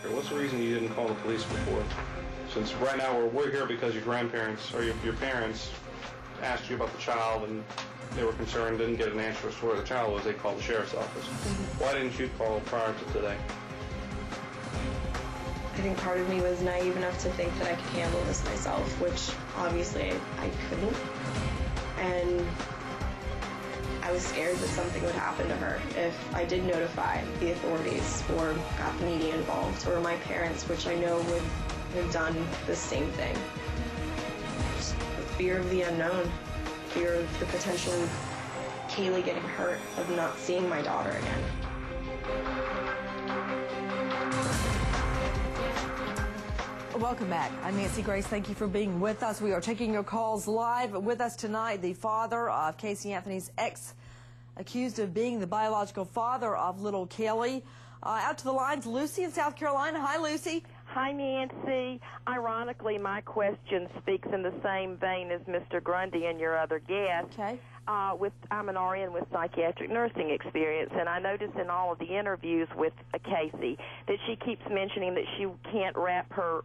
Okay, what's the reason you didn't call the police before? Since right now we're here because your grandparents or your parents asked you about the child and they were concerned, didn't get an answer as to where the child was, they called the sheriff's office. Why didn't you call prior to today? I think part of me was naive enough to think that I could handle this myself, which obviously I couldn't. And I was scared that something would happen to her if I did notify the authorities or got the media involved or my parents, which I know would have done the same thing. Just the fear of the unknown, fear of the potential of Caylee getting hurt, of not seeing my daughter again. Welcome back. I'm Nancy Grace. Thank you for being with us. We are taking your calls live. With us tonight, the father of Casey Anthony's ex, accused of being the biological father of little Caylee. Out to the lines, Lucy in South Carolina. Hi, Lucy. Hi, Nancy. Ironically, my question speaks in the same vein as Mr. Grundy and your other guest. Okay. I'm an RN with psychiatric nursing experience, and I notice in all of the interviews with Casey that she keeps mentioning that she can't wrap her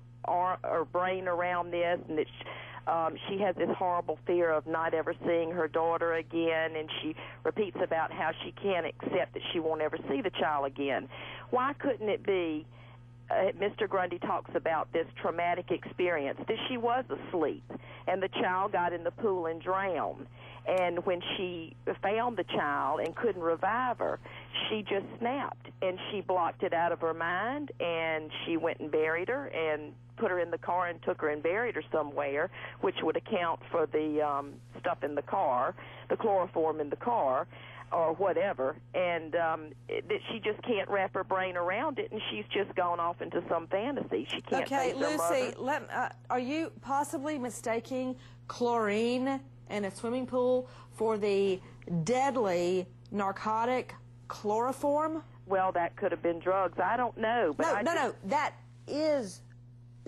brain around this, and that she has this horrible fear of not ever seeing her daughter again, and she repeats about how she can't accept that she won't ever see the child again. Why couldn't it be, Mr. Grundy talks about this traumatic experience, that she was asleep and the child got in the pool and drowned. And when she found the child and couldn't revive her, she just snapped, and she blocked it out of her mind, and she went and buried her and put her in the car and took her and buried her somewhere, which would account for the stuff in the car, the chloroform in the car, or whatever, and that she just can't wrap her brain around it, and she's just gone off into some fantasy. She can't face her mother. Lucy, are you possibly mistaking chlorine in a swimming pool for the deadly narcotic chloroform? Well, that could have been drugs. I don't know. But No, that is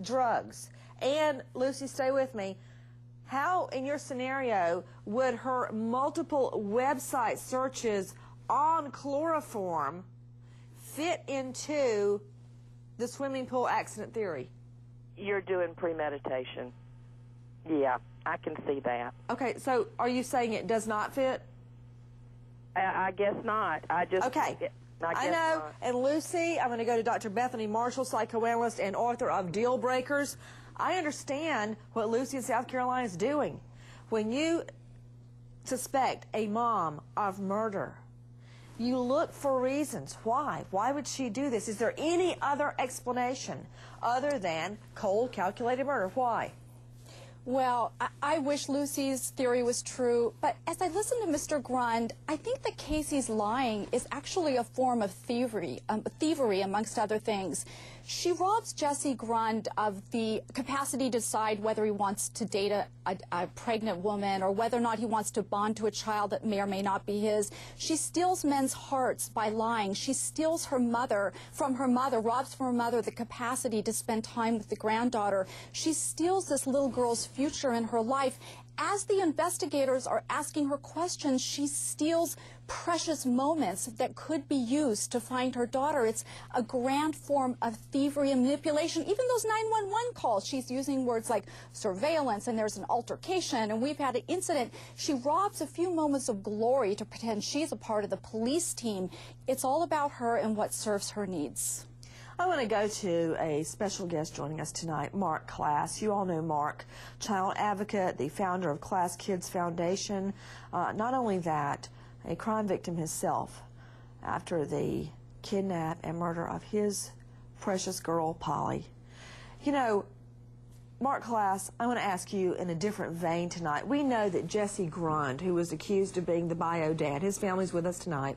drugs. And, Lucy, stay with me. How, in your scenario, would her multiple website searches on chloroform fit into the swimming pool accident theory? You're doing premeditation. Yeah, I can see that. Okay, so are you saying it does not fit? I guess not. Okay. I know. Not. And Lucy, I'm going to go to Dr. Bethany Marshall, psychoanalyst and author of Deal Breakers. I understand what Lucy in South Carolina is doing. When you suspect a mom of murder, you look for reasons. Why? Why would she do this? Is there any other explanation other than cold, calculated murder? Why? Well, I wish Lucy's theory was true, but as I listen to Mr. Grund, I think that Casey's lying is actually a form of thievery amongst other things. She robs Jesse Grund of the capacity to decide whether he wants to date a pregnant woman or whether or not he wants to bond to a child that may or may not be his. She steals men's hearts by lying. She steals her mother from her mother, robs from her mother the capacity to spend time with the granddaughter. She steals this little girl's future in her life. As the investigators are asking her questions, she steals precious moments that could be used to find her daughter. It's a grand form of thievery and manipulation. Even those 911 calls, she's using words like surveillance, and there's an altercation, and we've had an incident. She robs a few moments of glory to pretend she's a part of the police team. It's all about her and what serves her needs. I want to go to a special guest joining us tonight, Mark Class. You all know Mark, child advocate, the founder of Class Kids Foundation. Not only that, a crime victim himself after the kidnap and murder of his precious girl, Polly. You know, Mark Class, I want to ask you in a different vein tonight. We know that Jesse Grund, who was accused of being the bio dad, his family's with us tonight,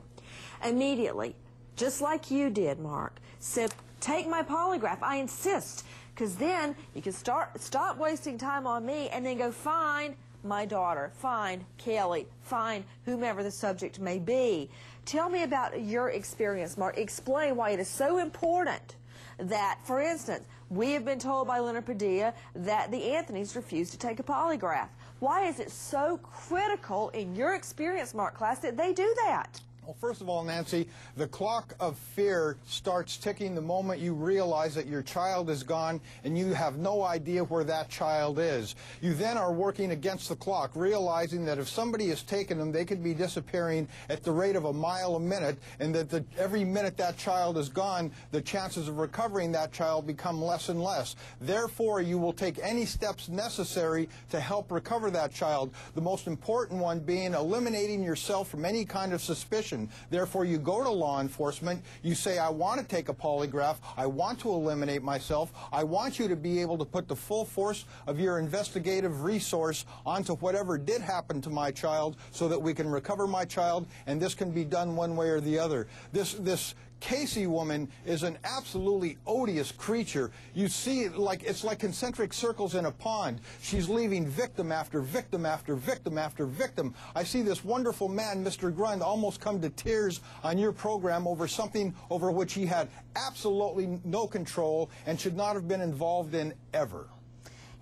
immediately, just like you did, Mark, said, take my polygraph, I insist, because then you can stop wasting time on me and then go find my daughter, find Caylee, find whomever the subject may be. Tell me about your experience, Mark. Explain why it is so important that, for instance, we have been told by Leonard Padilla that the Anthonys refused to take a polygraph. Why is it so critical in your experience, Mark Class, that they do that? Well, first of all, Nancy, the clock of fear starts ticking the moment you realize that your child is gone and you have no idea where that child is. You then are working against the clock, realizing that if somebody has taken them, they could be disappearing at the rate of a mile a minute, and that every minute that child is gone, the chances of recovering that child become less and less. Therefore, you will take any steps necessary to help recover that child, the most important one being eliminating yourself from any kind of suspicion. Therefore, you go to law enforcement, you say, I want to take a polygraph, I want to eliminate myself, I want you to be able to put the full force of your investigative resource onto whatever did happen to my child so that we can recover my child, and this can be done one way or the other. This Casey woman is an absolutely odious creature. You see, it's like concentric circles in a pond. She's leaving victim after victim after victim after victim. I see this wonderful man, Mr. Grund, almost come to tears on your program over something over which he had absolutely no control and should not have been involved in ever.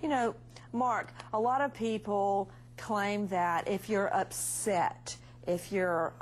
You know, Mark, a lot of people claim that if you're upset, if you're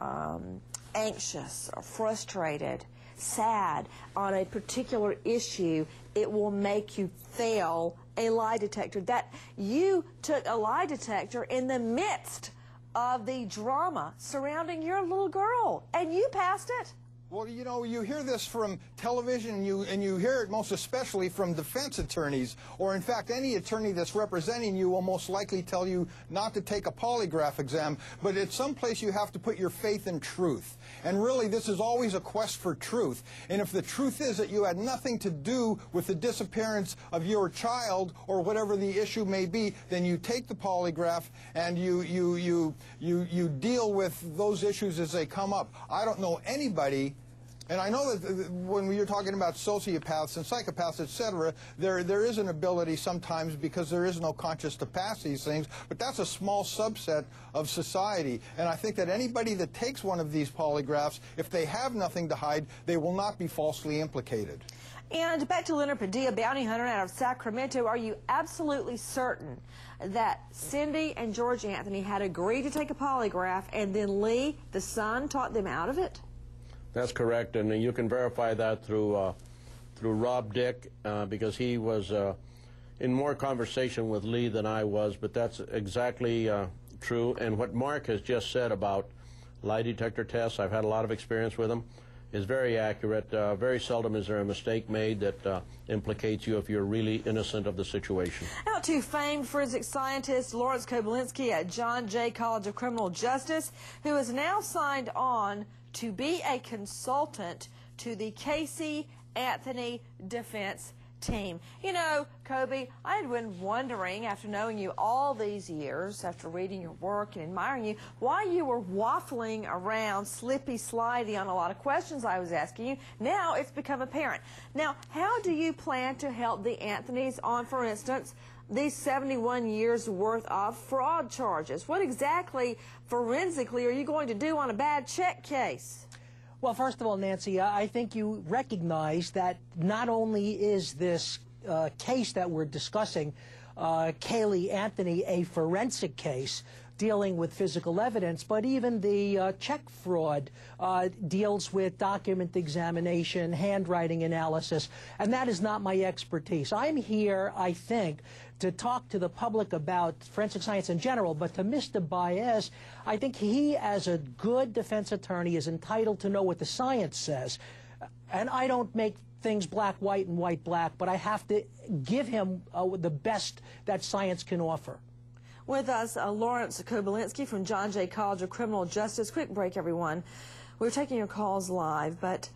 anxious or frustrated, sad on a particular issue, it will make you fail a lie detector. That you took a lie detector in the midst of the drama surrounding your little girl, and you passed it. Well, you know, you hear this from television, and you hear it most especially from defense attorneys, or in fact any attorney that's representing you will most likely tell you not to take a polygraph exam, but at some place you have to put your faith in truth. And really, this is always a quest for truth. And if the truth is that you had nothing to do with the disappearance of your child or whatever the issue may be, then you take the polygraph and you deal with those issues as they come up. I don't know anybody. And I know that when you're talking about sociopaths and psychopaths, etc., there is an ability sometimes, because there is no conscience, to pass these things, but that's a small subset of society. And I think that anybody that takes one of these polygraphs, if they have nothing to hide, they will not be falsely implicated. And back to Leonard Padilla, bounty hunter out of Sacramento, are you absolutely certain that Cindy and George Anthony had agreed to take a polygraph and then Lee, the son, taught them out of it? That's correct, and you can verify that through Rob Dick, because he was in more conversation with Lee than I was, but that's exactly true. And what Mark has just said about lie detector tests, I've had a lot of experience with them, is very accurate. Very seldom is there a mistake made that implicates you if you're really innocent of the situation. Now to famed forensic scientist Lawrence Koblinski at John Jay College of Criminal Justice, who has now signed on to be a consultant to the Casey Anthony defense team. You know, Kobe, I had been wondering, after knowing you all these years, after reading your work and admiring you, why you were waffling around slippy slidey on a lot of questions I was asking you. Now it's become apparent. Now, how do you plan to help the Anthonys on, for instance, these 71 years worth of fraud charges? What exactly forensically are you going to do on a bad check case? Well, first of all, Nancy, I think you recognize that not only is this case that we're discussing, Caylee Anthony, a forensic case dealing with physical evidence, but even the check fraud deals with document examination, handwriting analysis, and that is not my expertise. I'm here, I think, to talk to the public about forensic science in general, but to Mr. Baez, I think he, as a good defense attorney, is entitled to know what the science says. And I don't make things black, white, and white, black, but I have to give him the best that science can offer. With us, Lawrence Koblinski from John Jay College of Criminal Justice. Quick break, everyone. We're taking your calls live, but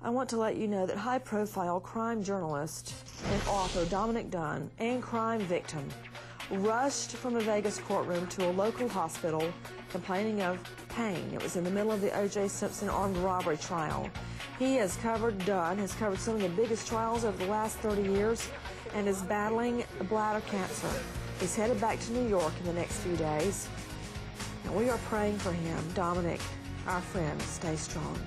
I want to let you know that high-profile crime journalist and author Dominic Dunn and crime victim rushed from a Vegas courtroom to a local hospital complaining of pain. It was in the middle of the O.J. Simpson armed robbery trial. Dunn has covered some of the biggest trials over the last 30 years and is battling bladder cancer. He's headed back to New York in the next few days. And we are praying for him. Dominic, our friend, stay strong.